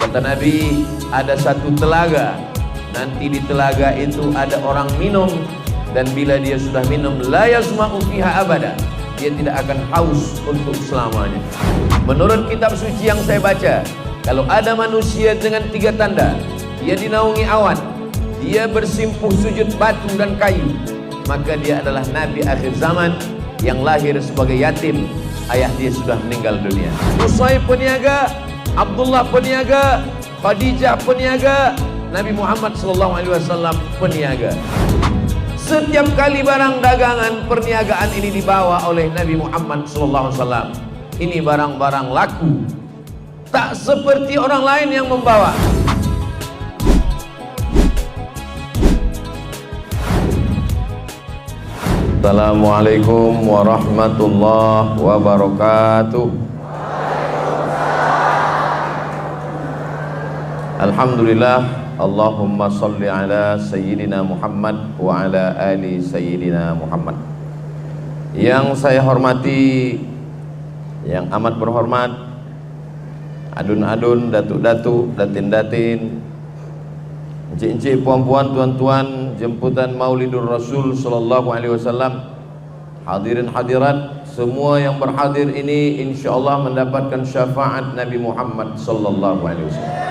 Kata Nabi, ada satu telaga, nanti di telaga itu ada orang minum, dan bila dia sudah minum, la yazma'u fiha abada, dia tidak akan haus untuk selamanya. Menurut kitab suci yang saya baca, kalau ada manusia dengan 3 tanda, dia dinaungi awan, dia bersimpuh sujud batu dan kayu, maka dia adalah Nabi akhir zaman yang lahir sebagai yatim, ayah dia sudah meninggal dunia. Usaid peniaga, Abdullah peniaga, Khadijah peniaga, Nabi Muhammad SAW peniaga. Setiap kali barang dagangan perniagaan ini dibawa oleh Nabi Muhammad SAW, ini barang-barang laku, tak seperti orang lain yang membawa. Assalamualaikum warahmatullahi wabarakatuh. Alhamdulillah, Allahumma salli ala Sayyidina Muhammad wa ala ali Sayyidina Muhammad. Yang saya hormati, yang amat berhormat, adun-adun, datuk-datuk, datin-datin, encik-encik, puan-puan, tuan-tuan, jemputan Maulidur Rasul sallallahu alaihi wasallam, hadirin hadirat, semua yang berhadir ini insyaallah mendapatkan syafaat Nabi Muhammad sallallahu alaihi wasallam.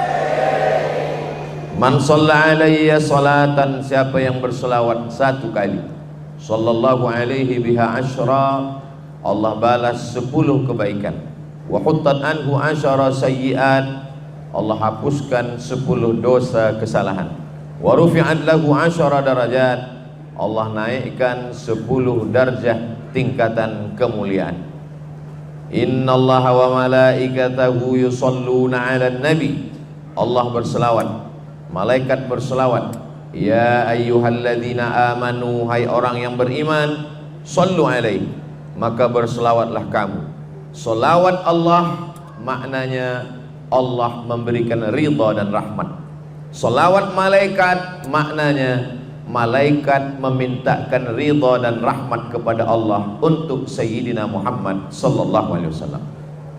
Man shalla alayya salatan, siapa yang berselawat 1 kali, sallallahu alaihi biha asyra, Allah balas 10 kebaikan. Wa huttat anhu asyara sayyi'at, Allah hapuskan 10 dosa kesalahan. Wa rufi'at lahu asyara darajat, Allah naikkan 10 darjah tingkatan kemuliaan. Innallaha wa malaikatahu yusalluna 'alan nabi, Allah berselawat, malaikat berselawat. Ya ayyuhalladzina amanu, hai orang yang beriman, sallu alaihi, maka berselawatlah kamu. Selawat Allah maknanya Allah memberikan ridha dan rahmat. Selawat malaikat maknanya malaikat memintakan ridha dan rahmat kepada Allah untuk Sayyidina Muhammad sallallahu alaihi wasallam.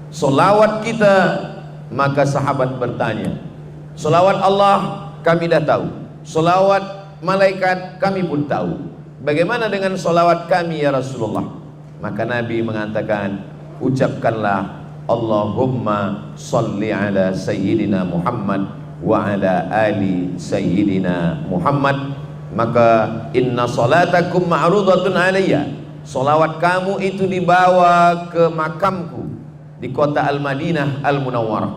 Selawat kita, maka sahabat bertanya, selawat Allah kami dah tahu, selawat malaikat kami pun tahu, bagaimana dengan selawat kami ya Rasulullah? Maka Nabi mengatakan, ucapkanlah Allahumma salli ala Sayyidina Muhammad wa ala ali Sayyidina Muhammad. Maka inna salatakum ma'rudatun alayya, salawat kamu itu dibawa ke makamku di kota Al-Madinah Al-Munawwarah.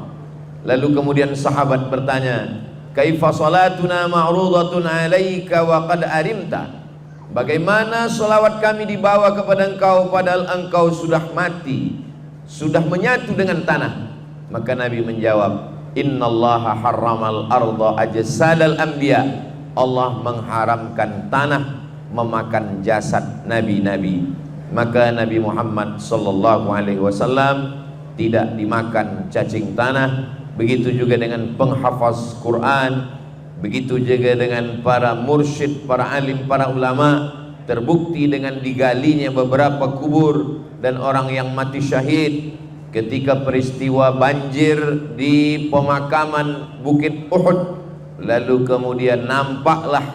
Lalu kemudian sahabat bertanya, kaifa salatuna ma'rudatun alayka wa qad arimta, bagaimana salawat kami dibawa kepada engkau padahal engkau sudah mati, sudah menyatu dengan tanah? Maka Nabi menjawab, innallaha harramal arda ajsadal anbiya, Allah mengharamkan tanah memakan jasad nabi-nabi. Maka Nabi Muhammad sallallahu alaihi wasallam tidak dimakan cacing tanah. Begitu juga dengan penghafaz Quran, begitu juga dengan para mursyid, para alim, para ulama. Terbukti dengan digalinya beberapa kubur dan orang yang mati syahid ketika peristiwa banjir di pemakaman Bukit Uhud. Lalu kemudian nampaklah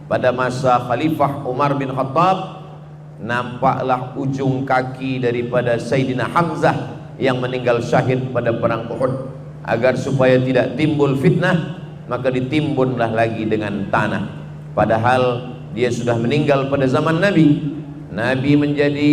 pada masa Khalifah Umar bin Khattab, nampaklah ujung kaki daripada Sayyidina Hamzah yang meninggal syahid pada perang Uhud. Agar supaya tidak timbul fitnah, maka ditimbunlah lagi dengan tanah, padahal dia sudah meninggal pada zaman Nabi. Nabi menjadi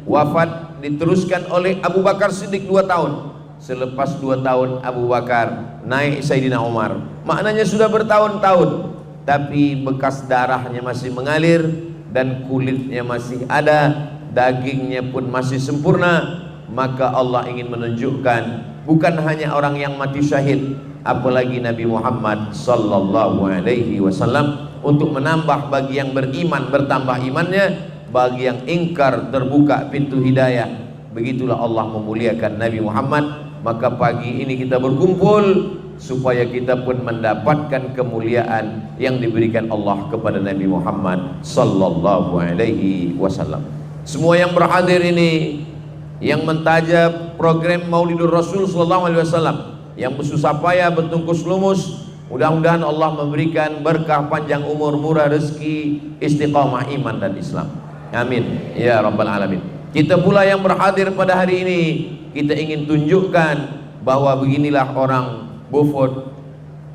wafat diteruskan oleh Abu Bakar Siddiq 2 tahun. Selepas 2 tahun Abu Bakar, naik Sayyidina Umar. Maknanya sudah bertahun-tahun, tapi bekas darahnya masih mengalir dan kulitnya masih ada, dagingnya pun masih sempurna. Maka Allah ingin menunjukkan bukan hanya orang yang mati syahid, apalagi Nabi Muhammad sallallahu alaihi wasallam, untuk menambah bagi yang beriman bertambah imannya, bagi yang ingkar terbuka pintu hidayah. Begitulah Allah memuliakan Nabi Muhammad. Maka pagi ini kita berkumpul supaya kita pun mendapatkan kemuliaan yang diberikan Allah kepada Nabi Muhammad sallallahu alaihi wasallam. Semua yang berhadir ini, yang mentajab program Maulidur Rasul sallallahu alaihi wasallam, yang bersusah payah, bertungkus lumus. Mudah-mudahan Allah memberikan berkah panjang umur, murah rezeki, istiqamah iman dan Islam. Amin ya rabbal alamin. Kita pula yang berhadir pada hari ini, kita ingin tunjukkan bahwa beginilah orang Beaufort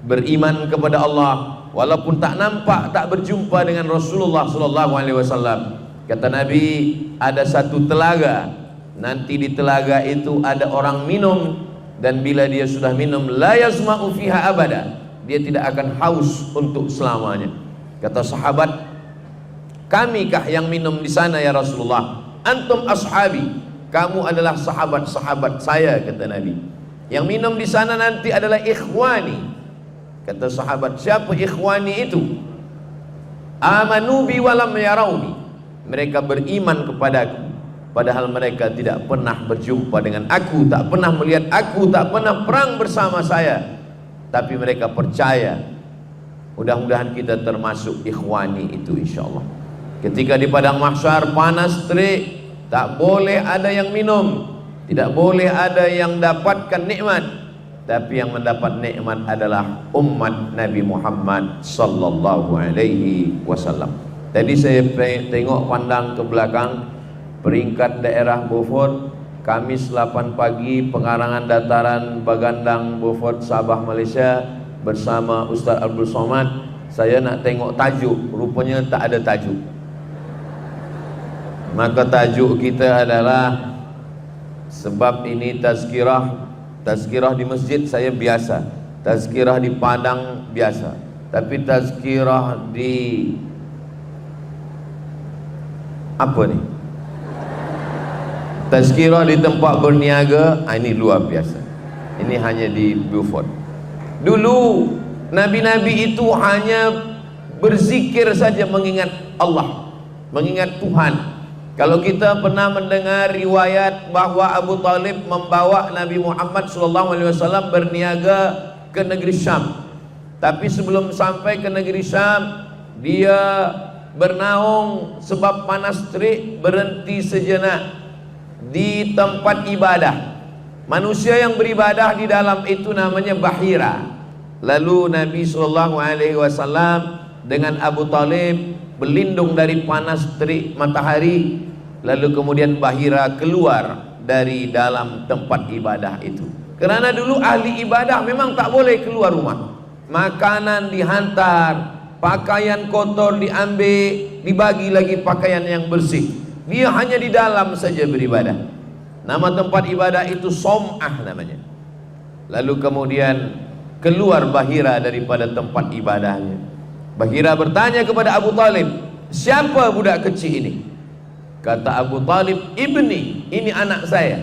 beriman kepada Allah walaupun tak nampak, tak berjumpa dengan Rasulullah sallallahu alaihi wasallam. Kata Nabi, ada satu telaga, nanti di telaga itu ada orang minum, dan bila dia sudah minum, la yazma'u fiha abada, dia tidak akan haus untuk selamanya. Kata sahabat, kamikah yang minum di sana ya Rasulullah? Antum ashabi, kamu adalah sahabat-sahabat saya, kata Nabi. Yang minum di sana nanti adalah ikhwani. Kata sahabat, siapa ikhwani itu? Amanu bi walam yarawni, mereka beriman kepadaku padahal mereka tidak pernah berjumpa dengan aku, tak pernah melihat aku, tak pernah perang bersama saya, tapi mereka percaya. Mudah-mudahan kita termasuk ikhwani itu insyaallah. Ketika di padang mahsyar panas terik, tak boleh ada yang minum, tidak boleh ada yang dapatkan nikmat, tapi yang mendapat nikmat adalah umat Nabi Muhammad sallallahu alaihi wasallam. Tadi saya tengok pandang ke belakang, peringkat daerah Beaufort, Kamis 8 pagi, pengarangan dataran Bagandang Beaufort, Sabah, Malaysia, bersama Ustaz Abdul Somad. Saya nak tengok tajuk, rupanya tak ada tajuk. Maka tajuk kita adalah, sebab ini tazkirah di masjid saya biasa, tazkirah di Padang biasa, tapi tazkirah di apa ni? Tazkirah di tempat berniaga, ini luar biasa. Ini hanya di Beaufort. Dulu nabi-nabi itu hanya berzikir saja, mengingat Allah, mengingat Tuhan. Kalau kita pernah mendengar riwayat bahwa Abu Talib membawa Nabi Muhammad SAW berniaga ke negeri Syam, tapi sebelum sampai ke negeri Syam, dia bernaung sebab panas terik, berhenti sejenak di tempat ibadah. Manusia yang beribadah di dalam itu namanya Bahira. Lalu Nabi SAW dengan Abu Talib berlindung dari panas terik matahari. Lalu kemudian Bahira keluar dari dalam tempat ibadah itu. Kerana dulu ahli ibadah memang tak boleh keluar rumah. Makanan dihantar, pakaian kotor diambil, dibagi lagi pakaian yang bersih. Dia hanya di dalam saja beribadah. Nama tempat ibadah itu Som'ah namanya. Lalu kemudian keluar Bahira daripada tempat ibadahnya. Bahira bertanya kepada Abu Talib, siapa budak kecil ini? Kata Abu Talib, ibni, ini anak saya.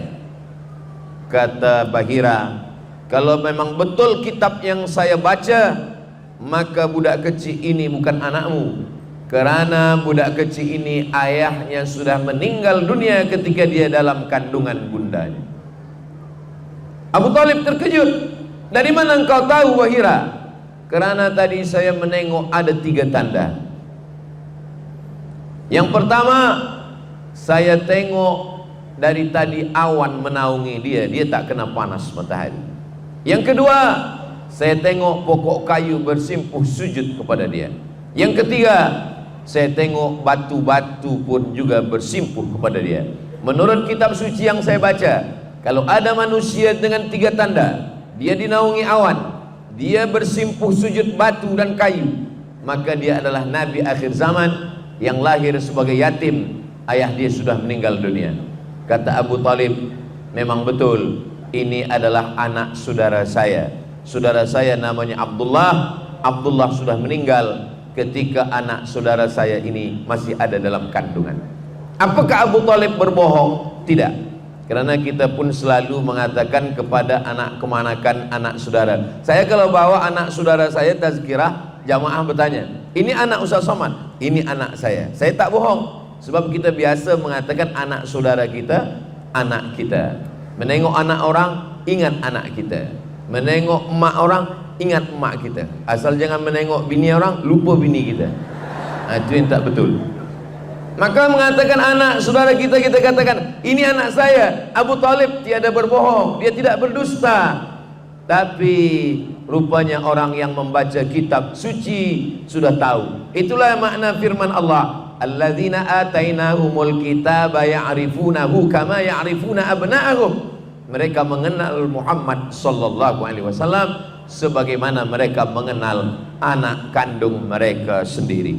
Kata Bahira, kalau memang betul kitab yang saya baca, maka budak kecil ini bukan anakmu, kerana budak kecil ini ayahnya sudah meninggal dunia ketika dia dalam kandungan bundanya. Abu Talib terkejut. Dari mana engkau tahu Bahira? Kerana tadi saya menengok ada 3 tanda. Yang pertama, saya tengok dari tadi awan menaungi dia, dia tak kena panas matahari. Yang kedua, saya tengok pokok kayu bersimpuh sujud kepada dia. Yang ketiga, saya tengok batu-batu pun juga bersimpuh kepada dia. Menurut kitab suci yang saya baca, kalau ada manusia dengan 3 tanda, dia dinaungi awan, dia bersimpuh sujud batu dan kayu, maka dia adalah Nabi akhir zaman yang lahir sebagai yatim, ayah dia sudah meninggal dunia. Kata Abu Talib, memang betul, ini adalah anak saudara saya. Saudara saya namanya Abdullah. Abdullah sudah meninggal ketika anak saudara saya ini masih ada dalam kandungan. Apakah Abu Talib berbohong? Tidak. Kerana kita pun selalu mengatakan kepada anak kemanakan anak saudara. Saya kalau bawa anak saudara saya tazkirah, jamaah bertanya, ini anak Ustaz Somad? Ini anak saya. Saya tak bohong. Sebab kita biasa mengatakan anak saudara kita, anak kita. Menengok anak orang, ingat anak kita. Menengok emak orang, ingat emak kita. Asal jangan menengok bini orang, lupa bini kita. Itu yang tak betul. Maka mengatakan anak saudara kita, kita katakan ini anak saya. Abu Talib tiada berbohong, dia tidak berdusta. Tapi rupanya orang yang membaca kitab suci sudah tahu. Itulah makna firman Allah, alladzina atainahumul kitaba ya'rifunahu kama ya'rifuna abna'ahum. Mereka mengenal Muhammad sallallahu alaihi wasallam sebagaimana mereka mengenal anak kandung mereka sendiri.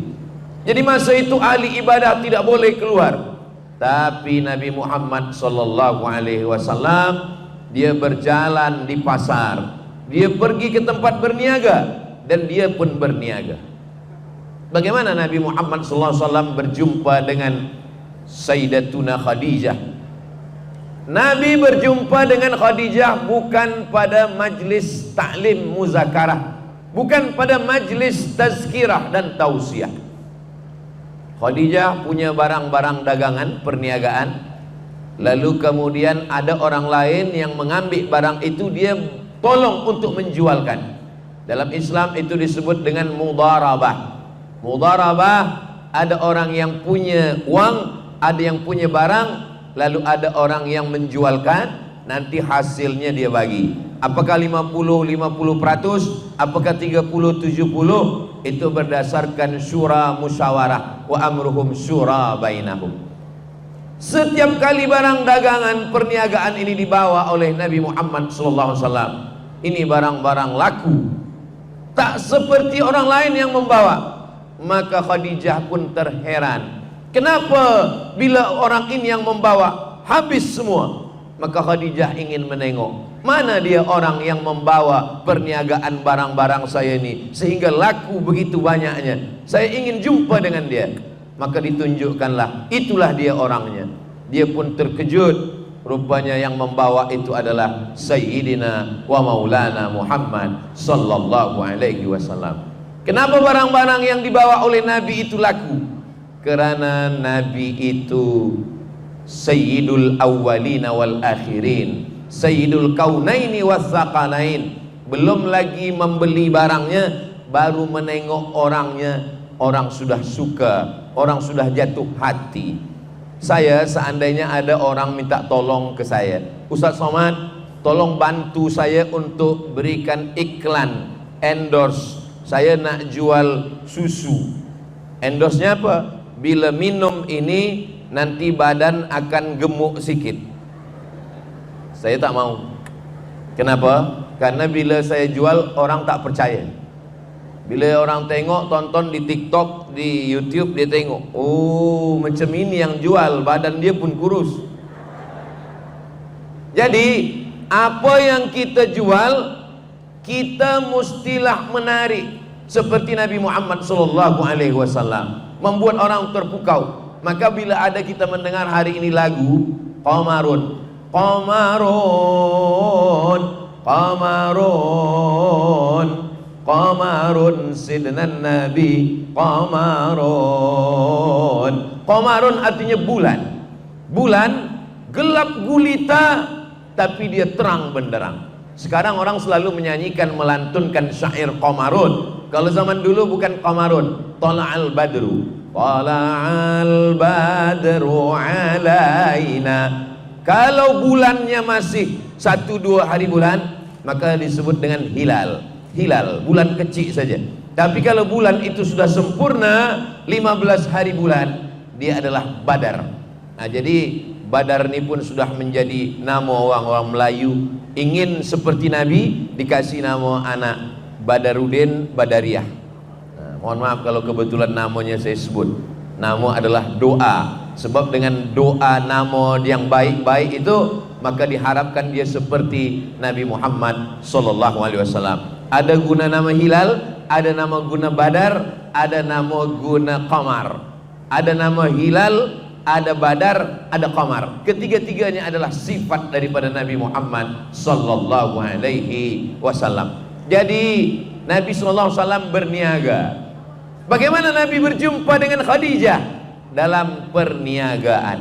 Jadi masa itu ahli ibadah tidak boleh keluar. Tapi Nabi Muhammad sallallahu alaihi wasallam dia berjalan di pasar, dia pergi ke tempat berniaga, dan dia pun berniaga. Bagaimana Nabi Muhammad SAW berjumpa dengan Sayyidatuna Khadijah? Nabi berjumpa dengan Khadijah bukan pada majlis ta'lim muzakarah, bukan pada majlis tazkirah dan tausiah. Khadijah punya barang-barang dagangan, perniagaan. Lalu kemudian ada orang lain yang mengambil barang itu, dia tolong untuk menjualkan. Dalam Islam itu disebut dengan mudharabah. Mudharabah, ada orang yang punya uang, ada yang punya barang, lalu ada orang yang menjualkan, nanti hasilnya dia bagi. Apakah 50-50%, apakah 30-70, itu berdasarkan syura musyawarah, wa amruhum syura bainahum. Setiap kali barang dagangan perniagaan ini dibawa oleh Nabi Muhammad SAW, ini barang-barang laku, tak seperti orang lain yang membawa. Maka Khadijah pun terheran, kenapa bila orang ini yang membawa habis semua? Maka Khadijah ingin menengok, mana dia orang yang membawa perniagaan barang-barang saya ini sehingga laku begitu banyaknya. Saya ingin jumpa dengan dia. Maka ditunjukkanlah, itulah dia orangnya. Dia pun terkejut, rupanya yang membawa itu adalah Sayyidina wa Maulana Muhammad sallallahu alaihi wasallam. Kenapa barang-barang yang dibawa oleh Nabi itu laku? Karena Nabi itu Sayyidul awwalina wal akhirin, Sayyidul kaunaini was saqalain. Belum lagi membeli barangnya, baru menengok orangnya, orang sudah suka, orang sudah jatuh hati. Saya seandainya ada orang minta tolong ke saya, Ustaz Somad, tolong bantu saya untuk berikan iklan, endorse, saya nak jual susu. Endorse-nya apa? Bila minum ini nanti badan akan gemuk sikit. Saya tak mau. Kenapa? Karena bila saya jual orang tak percaya. Bila orang tengok, tonton di TikTok, di YouTube, dia tengok, oh macam ini yang jual, badan dia pun kurus. Jadi apa yang kita jual, kita mestilah menarik seperti Nabi Muhammad SAW, membuat orang terpukau. Maka bila ada kita mendengar hari ini lagu Qamarun, Qamarun, Qamarun, Qamarun sidnan Nabi, Qamarun. Qamarun artinya bulan. Bulan gelap gulita tapi dia terang benderang. Sekarang orang selalu menyanyikan, melantunkan syair Qamarun. Kalau zaman dulu bukan Qamarun, Tala'al Badru, Tala'al Badru alaina. Kalau bulannya masih 1-2 hari bulan, maka disebut dengan hilal. Hilal, bulan kecil saja. Tapi kalau bulan itu sudah sempurna 15 hari bulan, dia adalah Badar. Nah, jadi Badar ini pun sudah menjadi nama orang-orang Melayu. Ingin seperti Nabi, dikasih nama anak Badarudin Badariah. Nah, mohon maaf kalau kebetulan namanya saya sebut. Nama adalah doa. Sebab dengan doa nama yang baik-baik itu, maka diharapkan dia seperti Nabi Muhammad SAW. Ada guna nama hilal, ada nama guna badar, ada nama guna qamar. Ada nama hilal, ada badar, ada qamar. Ketiga-tiganya adalah sifat daripada Nabi Muhammad sallallahu alaihi wasallam. Jadi Nabi sallallahu alaihi wasallam berniaga. Bagaimana Nabi berjumpa dengan Khadijah? Dalam perniagaan.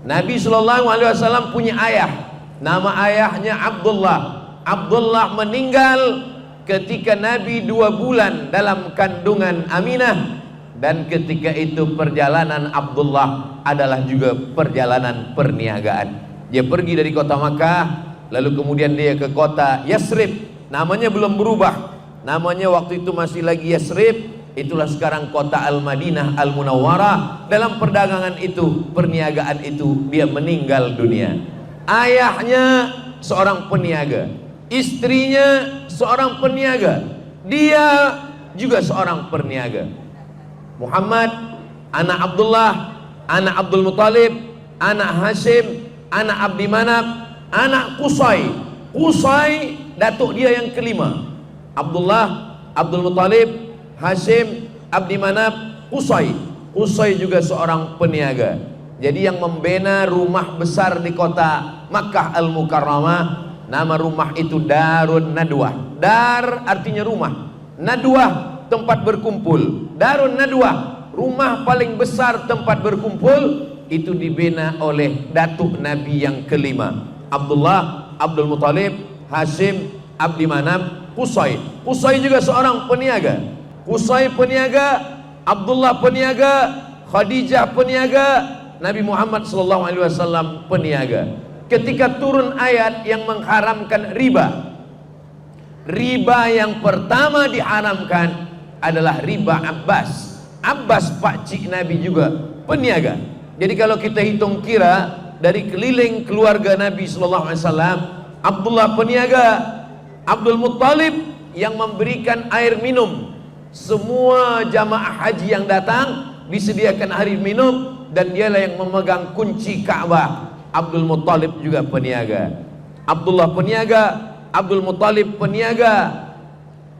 Nabi sallallahu alaihi wasallam punya ayah. Nama ayahnya Abdullah. Abdullah meninggal ketika Nabi 2 bulan dalam kandungan Aminah, dan ketika itu perjalanan Abdullah adalah juga perjalanan perniagaan. Dia pergi dari kota Makkah lalu kemudian dia ke kota Yasrib, namanya belum berubah, namanya waktu itu masih lagi Yasrib, itulah sekarang kota Al-Madinah Al-Munawwarah. Dalam perdagangan itu, perniagaan itu, dia meninggal dunia. Ayahnya seorang peniaga, istrinya seorang peniaga, dia juga seorang peniaga. Muhammad, anak Abdullah, anak Abdul Muthalib, anak Hashim, anak Abdi Manaf, anak Qusay. Qusay datuk dia yang kelima. Abdullah, Abdul Muthalib, Hashim, Abdi Manaf, Qusay. Qusay juga seorang peniaga. Jadi yang membina rumah besar di kota Makkah Al-Mukarramah, nama rumah itu Darun Nadwah. Dar artinya rumah, Nadwah tempat berkumpul. Darun Nadwah, rumah paling besar tempat berkumpul, itu dibina oleh datuk Nabi yang kelima, Abdullah, Abdul Muthalib, Hashim, Abdi Manaf, Qusay. Qusay juga seorang peniaga. Qusay peniaga, Abdullah peniaga, Khadijah peniaga, Nabi Muhammad SAW peniaga. Ketika turun ayat yang mengharamkan riba, riba yang pertama diharamkan adalah riba Abbas. Abbas pakcik Nabi juga peniaga. Jadi kalau kita hitung kira dari keliling keluarga Nabi SAW, Abdullah peniaga, Abdul Muttalib yang memberikan air minum, semua jamaah haji yang datang disediakan air minum, dan dialah yang memegang kunci Ka'bah. Abdul Muttalib juga peniaga, Abdullah peniaga, Abdul Muttalib peniaga,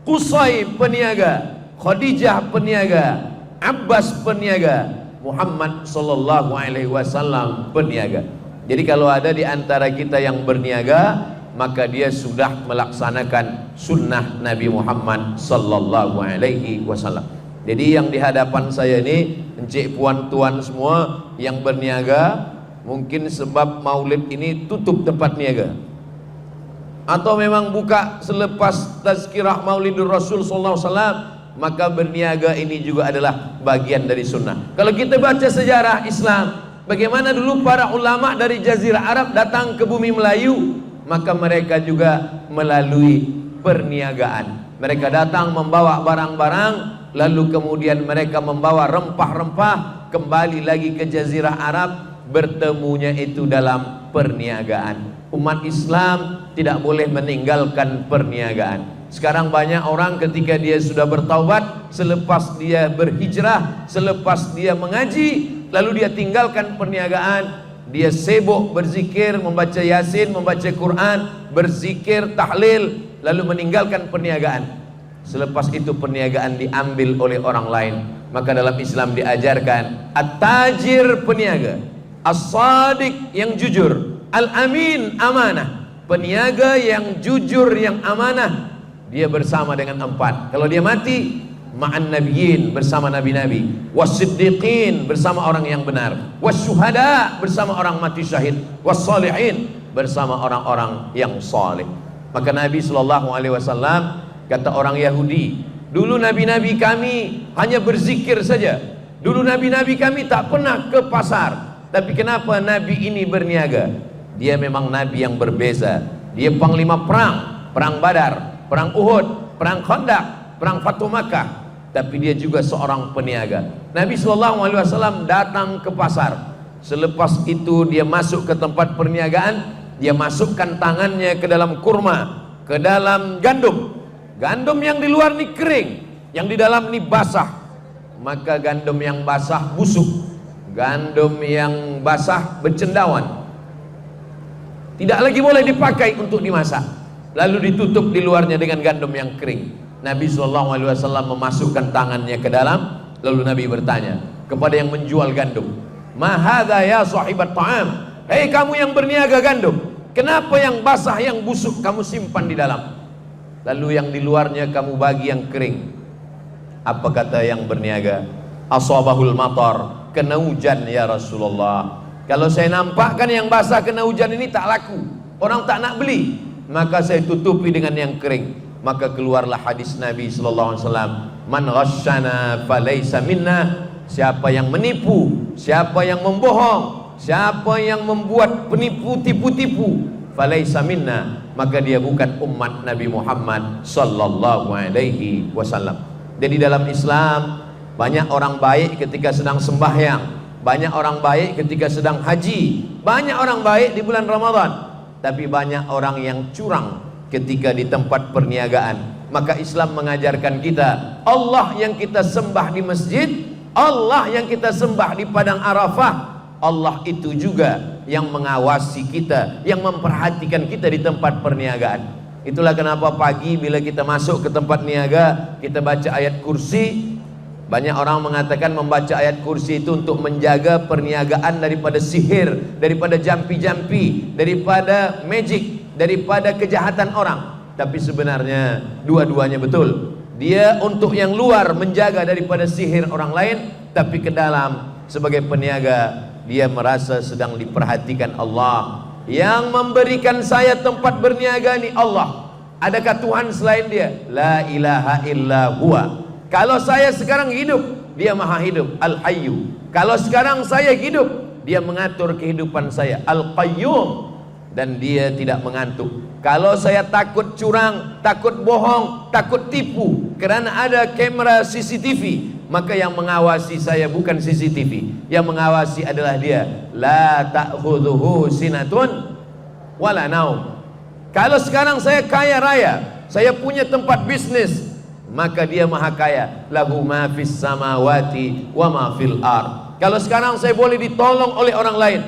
Qusay peniaga, Khadijah peniaga, Abbas peniaga, Muhammad sallallahu alaihi wasallam peniaga. Jadi kalau ada di antara kita yang berniaga, maka dia sudah melaksanakan sunnah Nabi Muhammad sallallahu alaihi wasallam. Jadi yang di hadapan saya ini, encik puan tuan semua yang berniaga, mungkin sebab maulid ini tutup tempat niaga, atau memang buka selepas tazkirah Maulidur Rasul sallallahu alaihi wasallam, maka berniaga ini juga adalah bagian dari sunnah. Kalau kita baca sejarah Islam, bagaimana dulu para ulama dari Jazirah Arab datang ke bumi Melayu, maka mereka juga melalui perniagaan. Mereka datang membawa barang-barang, lalu kemudian mereka membawa rempah-rempah kembali lagi ke Jazirah Arab, bertemunya itu dalam perniagaan. Umat Islam tidak boleh meninggalkan perniagaan. Sekarang banyak orang ketika dia sudah bertaubat, selepas dia berhijrah, selepas dia mengaji, lalu dia tinggalkan perniagaan, dia sibuk berzikir, membaca Yasin, membaca Quran, berzikir, tahlil, lalu meninggalkan perniagaan. Selepas itu perniagaan diambil oleh orang lain. Maka dalam Islam diajarkan at-tajir peniaga, as-sadiq yang jujur, al-amin amanah. Peniaga yang jujur, yang amanah, dia bersama dengan empat. Kalau dia mati, ma'an nabiyyin, bersama nabi-nabi, was-siddiqin, bersama orang yang benar, was-syuhada, bersama orang mati syahid, was-salihin, bersama orang-orang yang saleh. Maka Nabi SAW, kata orang Yahudi, dulu nabi-nabi kami hanya berzikir saja, dulu nabi-nabi kami tak pernah ke pasar, tapi kenapa nabi ini berniaga? Dia memang nabi yang berbeza. Dia panglima perang, perang Badar, perang Uhud, perang Khandaq, perang Fatu Makkah, tapi dia juga seorang peniaga. Nabi SAW datang ke pasar, selepas itu dia masuk ke tempat perniagaan, dia masukkan tangannya ke dalam kurma, ke dalam gandum. Gandum yang di luar ini kering, yang di dalam ini basah. Maka gandum yang basah busuk, gandum yang basah bercendawan, tidak lagi boleh dipakai untuk dimasak. Lalu ditutup di luarnya dengan gandum yang kering. Nabi SAW memasukkan tangannya ke dalam, lalu Nabi bertanya kepada yang menjual gandum, ma hadza ya sahibat ta'am, hei kamu yang berniaga gandum, kenapa yang basah, yang busuk kamu simpan di dalam, lalu yang di luarnya kamu bagi yang kering? Apa kata yang berniaga? Asabahul matar, kena hujan ya Rasulullah. Kalau saya nampakkan yang basah kena hujan ini tak laku, orang tak nak beli, maka saya tutupi dengan yang kering. Maka keluarlah hadis Nabi SAW, man ghasyana falaysa minna. Siapa yang menipu, siapa yang membohong, siapa yang membuat penipu, tipu-tipu, falaisa minna, maka dia bukan umat Nabi Muhammad sallallahu alaihi wasallam. Jadi dalam Islam banyak orang baik ketika sedang sembahyang, banyak orang baik ketika sedang haji, banyak orang baik di bulan Ramadan, tapi banyak orang yang curang ketika di tempat perniagaan. Maka Islam mengajarkan kita, Allah yang kita sembah di masjid, Allah yang kita sembah di padang Arafah, Allah itu juga yang mengawasi kita, yang memperhatikan kita di tempat perniagaan. Itulah kenapa pagi bila kita masuk ke tempat niaga, kita baca ayat kursi. Banyak orang mengatakan membaca ayat kursi itu untuk menjaga perniagaan daripada sihir, daripada jampi-jampi, daripada magic, daripada kejahatan orang. Tapi sebenarnya dua-duanya betul. Dia untuk yang luar menjaga daripada sihir orang lain, tapi ke dalam sebagai peniaga dia merasa sedang diperhatikan Allah. Yang memberikan saya tempat berniaga ni Allah. Adakah Tuhan selain dia? La ilaha illa huwa. Kalau saya sekarang hidup, dia maha hidup, Al-Hayyu. Kalau sekarang saya hidup, dia mengatur kehidupan saya, Al-Qayyum. Dan dia tidak mengantuk. Kalau saya takut curang, takut bohong, takut tipu kerana ada kamera CCTV, maka yang mengawasi saya bukan CCTV, yang mengawasi adalah dia. La ta'khudhuhu sinatun wala naum. Kalau sekarang saya kaya raya, saya punya tempat bisnis, maka dia maha kaya. Lahu ma fis samawati wa ma fil ard. Kalau sekarang saya boleh ditolong oleh orang lain,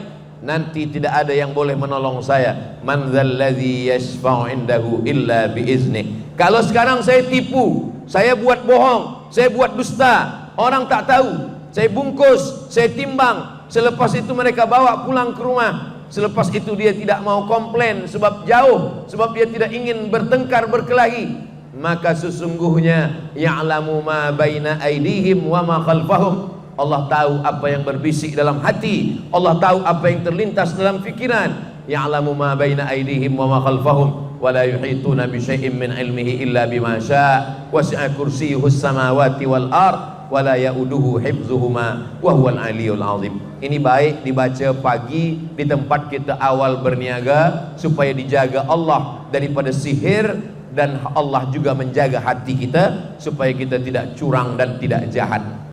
nanti tidak ada yang boleh menolong saya. Man dzalladzi yashfa'u indahu illa biiznih. Kalau sekarang saya tipu, saya buat bohong, saya buat dusta, orang tak tahu, saya bungkus, saya timbang, selepas itu mereka bawa pulang ke rumah. Selepas itu dia tidak mau komplain sebab jauh, sebab dia tidak ingin bertengkar berkelahi, maka sesungguhnya ya'lamu ma baina aydihim wa ma khalfahum. Allah tahu apa yang berbisik dalam hati, Allah tahu apa yang terlintas dalam fikiran. Ya'lamu ma baina aydihim wa ma khalfahum wa la yuhituna bi syai'in min ilmihi illa bima syaa' wasi'a kursiyyuhus samawati wal ard wa la ya'uduhu hifdzuhuma wa huwal aliyyul azim. Ini baik dibaca pagi di tempat kita awal berniaga supaya dijaga Allah daripada sihir, dan Allah juga menjaga hati kita supaya kita tidak curang dan tidak jahat.